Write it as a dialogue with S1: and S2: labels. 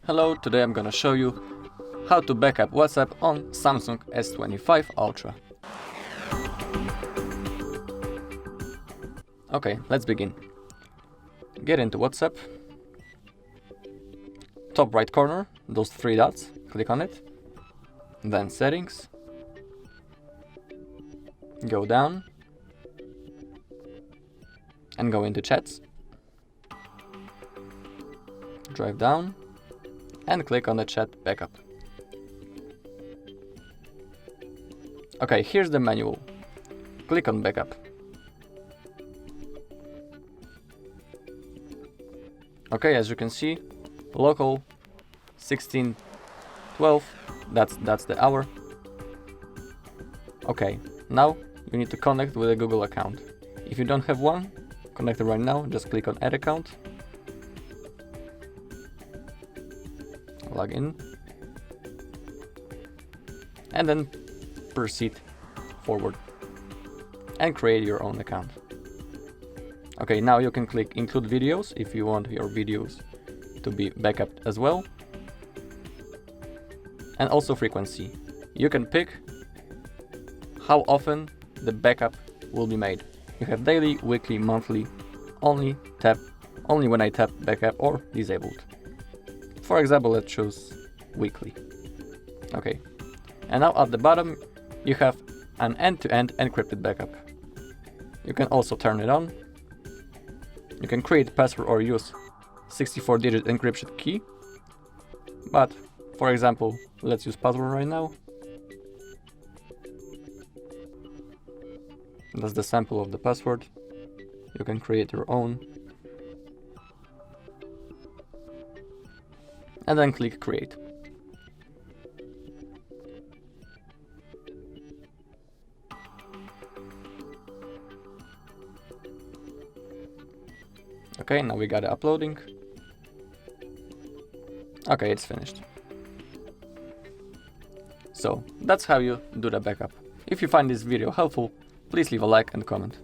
S1: Hello, today I'm gonna show you how to backup WhatsApp on Samsung S25 Ultra. Okay, let's begin. Get into WhatsApp. Top right corner, those three dots, click on it. Then settings. Go down. And go into chats. Drive down. And click on the chat backup. Okay, here's the manual. Click on backup. Okay, as you can see, local 1612, that's the hour. Okay, now you need to connect with a Google account. If you don't have one, connect it right now, just click on add account. Log in. And then proceed forward. And create your own account. Okay, now you can click include videos if you want your videos to be backup as well. And also frequency. You can pick how often the backup will be made. You have daily, weekly, monthly, only when I tap backup or disabled. For example, let's choose weekly. Okay. And now at the bottom, you have an end-to-end encrypted backup. You can also turn it on. You can create password or use 64-digit encryption key. But, for example, let's use password right now. That's the sample of the password. You can create your own. And then click create. Okay, now we got it uploading. Okay, it's finished. So, that's how you do the backup. If you find this video helpful, please leave a like and comment.